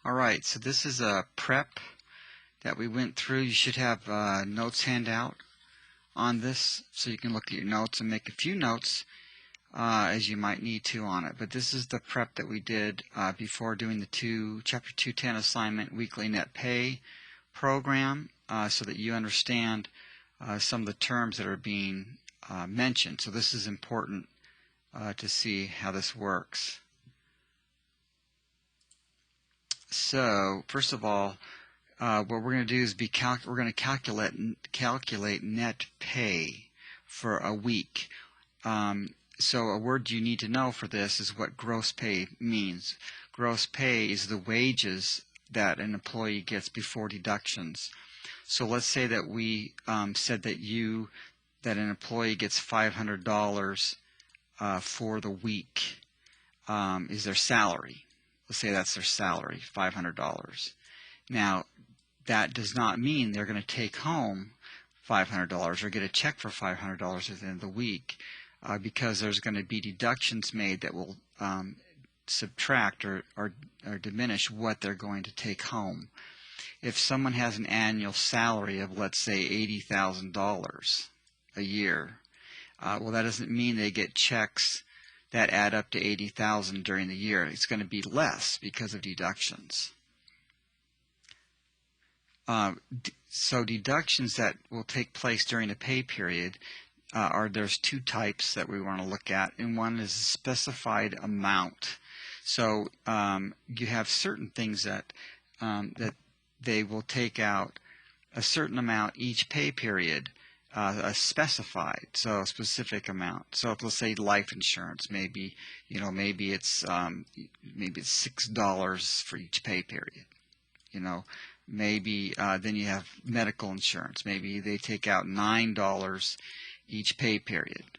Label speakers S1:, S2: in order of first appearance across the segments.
S1: Alright, so this is a prep that we went through. You should have a notes handout on this so you can look at your notes and make a few notes as you might need to on it. But this is the prep that we did before doing the Chapter 210 assignment WeeklyNetPay program so that you understand some of the terms that are being mentioned. So this is important to see how this works. So first of all, what we're going to do is we're going to calculate net pay for a week. So a word you need to know for this is what gross pay means. Gross pay is the wages that an employee gets before deductions. So let's say that we said that an employee gets $500 for the week is their salary. Let's say that's their salary, $500. Now, that does not mean they're going to take home $500 or get a check for $500 at the end of the week because there's going to be deductions made that will subtract or diminish what they're going to take home. If someone has an annual salary of, let's say, $80,000 a year, well, that doesn't mean they get checks that add up to $80,000 during the year. It's going to be less because of deductions. So deductions that will take place during a pay period there's two types that we want to look at, and one is a specified amount. So you have certain things that they will take out a certain amount each pay period. A specified, so a specific amount. So if, let's say, life insurance, maybe it's $6 for each pay period. Maybe then you have medical insurance. Maybe they take out $9 each pay period.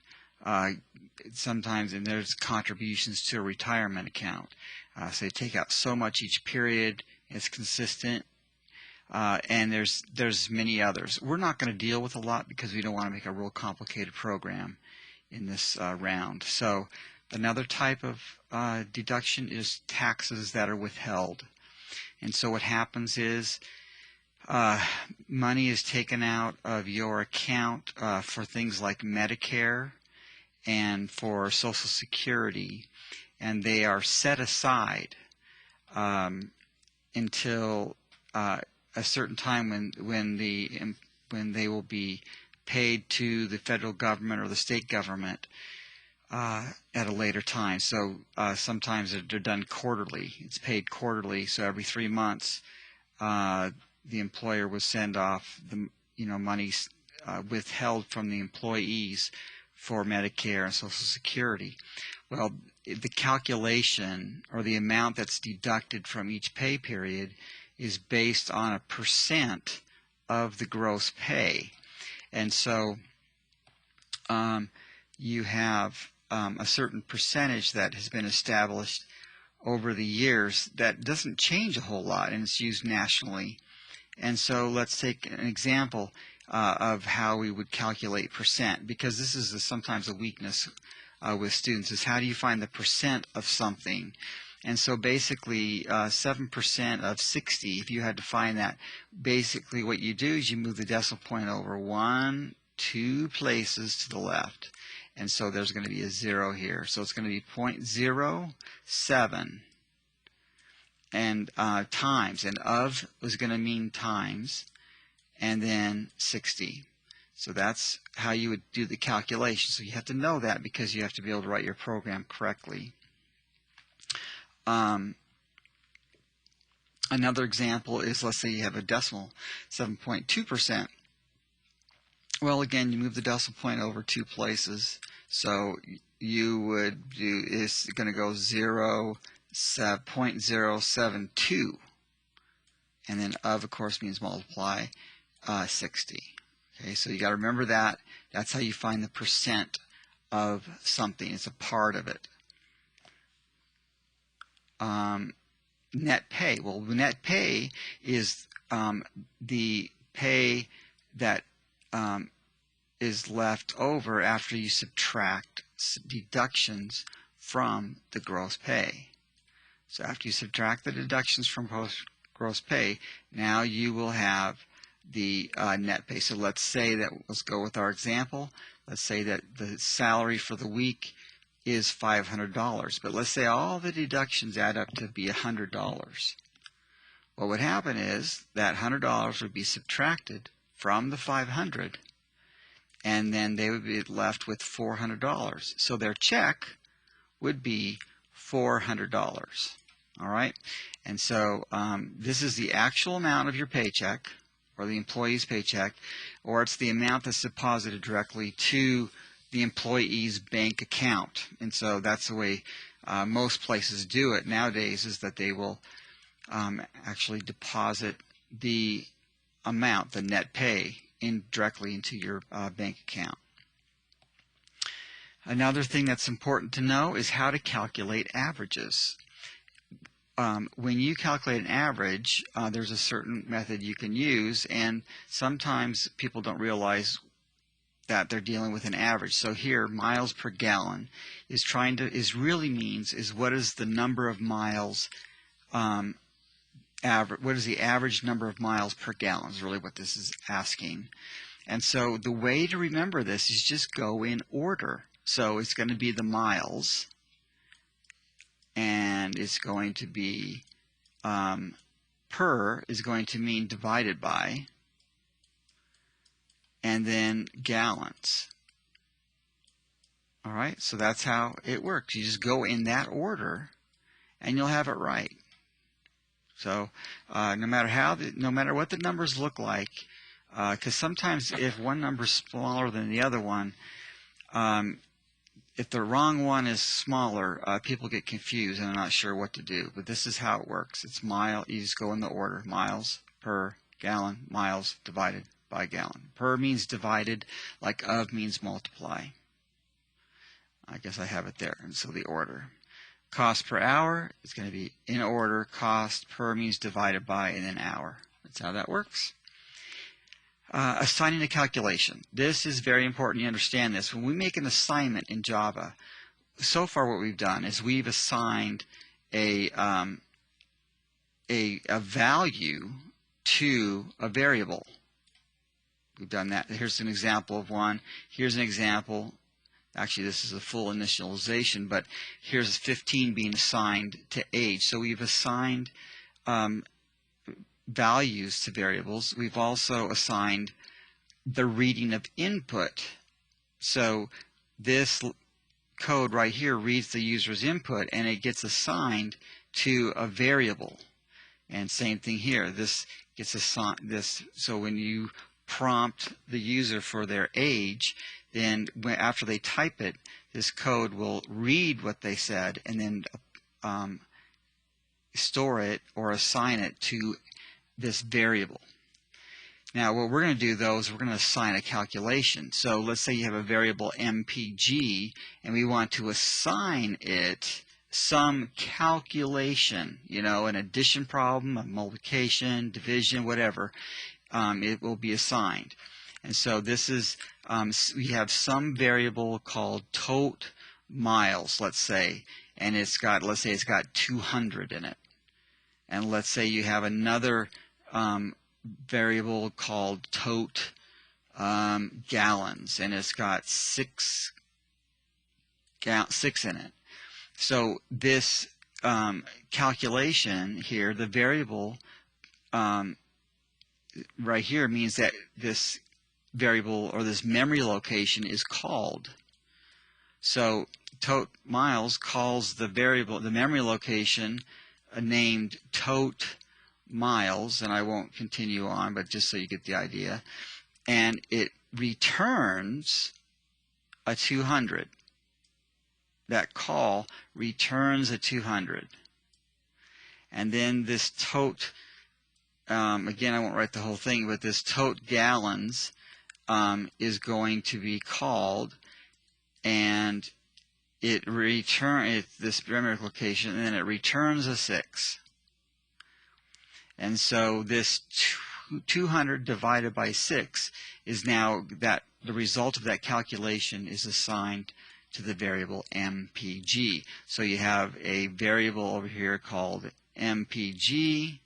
S1: Sometimes, and there's contributions to a retirement account. So they take out so much each period. It's consistent. And there's many others. We're not going to deal with a lot because we don't want to make a real complicated program in this round. So another type of deduction is taxes that are withheld. And so what happens is money is taken out of your account for things like Medicare and for Social Security, and they are set aside until a certain time when they will be paid to the federal government or the state government at a later time. So sometimes they're done quarterly. It's paid quarterly. So every 3 months, the employer will send off the monies withheld from the employees for Medicare and Social Security. Well, the calculation or the amount that's deducted from each pay period is based on a percent of the gross pay. And so you have a certain percentage that has been established over the years that doesn't change a whole lot, and it's used nationally. And so let's take an example of how we would calculate percent, because this is sometimes a weakness with students, is how do you find the percent of something? And so basically 7% of 60, if you had to find that, basically what you do is you move the decimal point over 2 places to the left. And so there's going to be a 0 here. So it's going to be 0.07 and times. And of is going to mean times, and then 60. So that's how you would do the calculation. So you have to know that because you have to be able to write your program correctly. Another example is, let's say you have a decimal, 7.2%. Well, again, you move the decimal point over 2 places. So you would do, it's going to go 0.072. And then of course, means multiply 60. Okay, so you got to remember that. That's how you find the percent of something. It's a part of it. Net pay. Well, net pay is the pay that is left over after you subtract deductions from the gross pay. So after you subtract the deductions from gross pay, now you will have the net pay. So let's go with our example. Let's say that the salary for the week is $500, but let's say all the deductions add up to be $100. What would happen is that $100 would be subtracted from the $500, and then they would be left with $400. So their check would be $400. All right, and so this is the actual amount of your paycheck, or the employee's paycheck, or it's the amount that's deposited directly to the employee's bank account. And so that's the way most places do it nowadays, is that they will actually deposit the amount, the net pay, directly into your bank account. Another thing that's important to know is how to calculate averages. When you calculate an average, there's a certain method you can use, and sometimes people don't realize that they're dealing with an average. So here, miles per gallon means what is the number of miles what is the average number of miles per gallon is really what this is asking. And so the way to remember this is just go in order. So it's going to be the miles, and it's going to be per is going to mean divided by, and then gallons. All right, so that's how it works. You just go in that order, and you'll have it right. So no matter what the numbers look like, because sometimes if one number is smaller than the other one, if the wrong one is smaller, people get confused and are not sure what to do. But this is how it works. It's mile. You just go in the order: miles per gallon, miles divided by gallon. Per means divided, like of means multiply. I guess I have it there. And so the order. Cost per hour is going to be in order. Cost per means divided by, and then hour. That's how that works. Assigning a calculation. This is very important you understand this. When we make an assignment in Java, so far what we've done is we've assigned a value to a variable. We've done that. Here's an example of one. Here's an example. Actually, this is a full initialization, but here's 15 being assigned to age. So we've assigned values to variables. We've also assigned the reading of input. So this code right here reads the user's input, and it gets assigned to a variable. And same thing here. This gets assigned. So when you prompt the user for their age, then after they type it, this code will read what they said and then store it or assign it to this variable. Now what we're going to do though is we're going to assign a calculation. So let's say you have a variable MPG and we want to assign it some calculation, an addition problem, a multiplication, division, whatever. It will be assigned. And so this is, we have some variable called tote miles, let's say, and let's say it's got 200 in it. And let's say you have another variable called tote gallons, and it's got 6 in it. So this calculation here, the variable right here means that this variable or this memory location is called. So tote miles calls the variable, the memory location named tote miles, and I won't continue on, but just so you get the idea. And it returns a 200. That call returns a 200. And then this tote, again, I won't write the whole thing, but this tote gallons is going to be called, and it returns this memory location, and then it returns a 6. And so this 200 divided by 6 is now that the result of that calculation is assigned to the variable MPG. So you have a variable over here called MPG,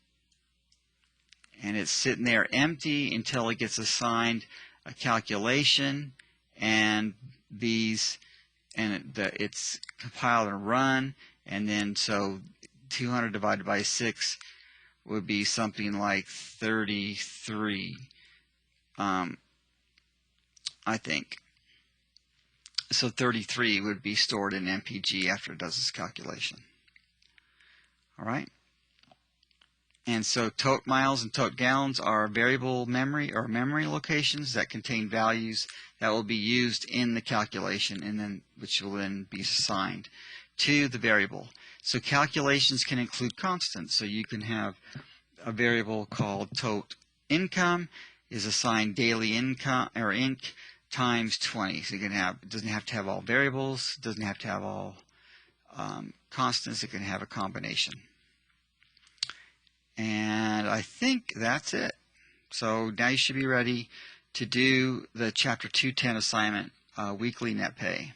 S1: and it's sitting there empty until it gets assigned a calculation, and it's compiled and run, and then so 200 divided by 6 would be something like 33, I think. So 33 would be stored in MPG after it does this calculation. All right. And so tote miles and tote gallons are variable memory or memory locations that contain values that will be used in the calculation, and then which will then be assigned to the variable. So calculations can include constants. So you can have a variable called tote income is assigned daily income or inc times 20. So you can have, it doesn't have to have all variables, it doesn't have to have all constants, it can have a combination. And I think that's it. So now you should be ready to do the Chapter 210 assignment, Weekly Net Pay.